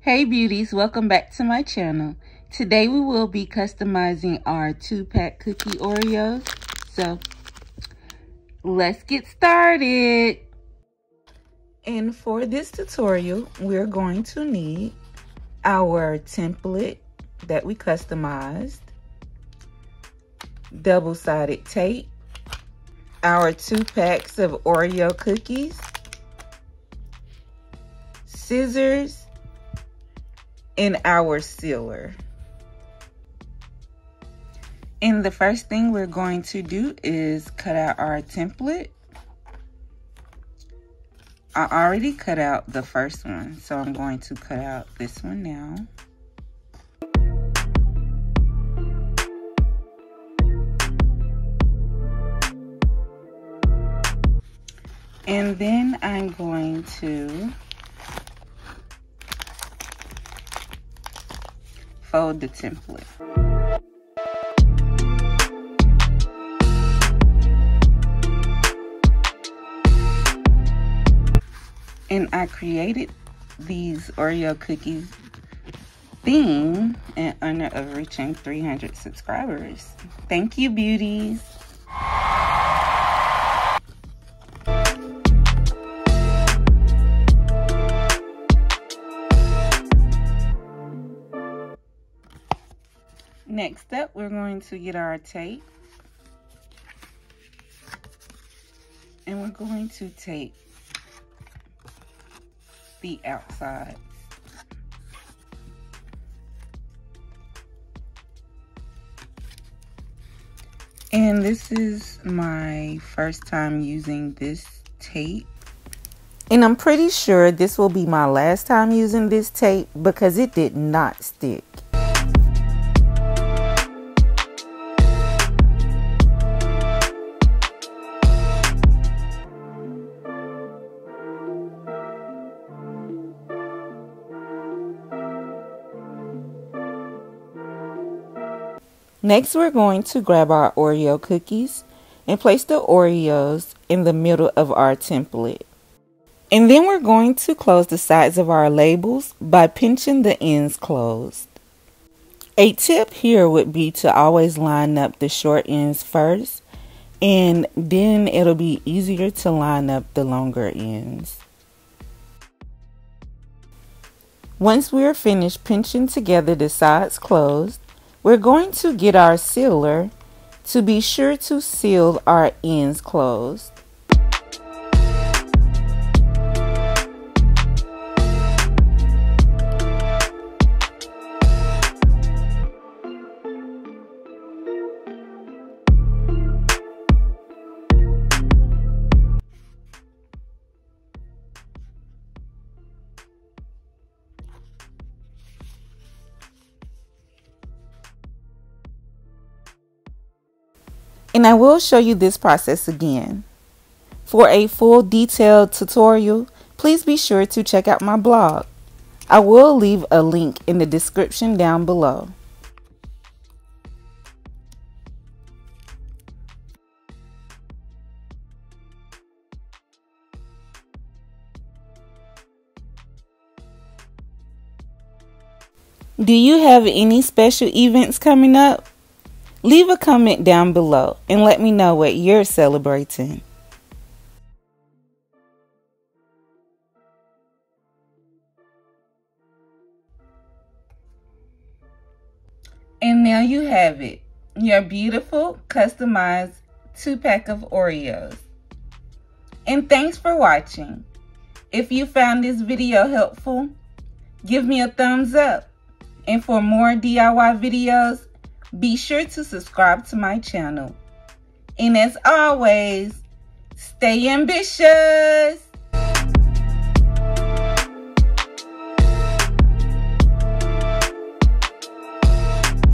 Hey beauties, welcome back to my channel. Today we will be customizing our 2-pack cookie Oreos. So let's get started. And for this tutorial, we're going to need our template that we customized, double-sided tape, our 2 packs of Oreo cookies, scissors, and our sealer. And the first thing we're going to do is cut out our template. I already cut out the first one, so I'm going to cut out this one now. And then I'm going to fold the template. And I created these Oreo cookies theme in honor of reaching 300 subscribers. Thank you, beauties. Next up, we're going to get our tape, and we're going to tape the outside. And this is my first time using this tape. And I'm pretty sure this will be my last time using this tape because it did not stick. Next, we're going to grab our Oreo cookies and place the Oreos in the middle of our template. And then we're going to close the sides of our labels by pinching the ends closed. A tip here would be to always line up the short ends first, and then it'll be easier to line up the longer ends. Once we're finished pinching together the sides closed, we're going to get our sealer to be sure to seal our ends closed. And I will show you this process again. For a full detailed tutorial, please be sure to check out my blog. I will leave a link in the description down below. Do you have any special events coming up? Leave a comment down below and let me know what you're celebrating. And now you have it, your beautiful customized 2-pack of Oreos. And thanks for watching. If you found this video helpful, give me a thumbs up. And for more DIY videos, be sure to subscribe to my channel. And as always, stay ambitious!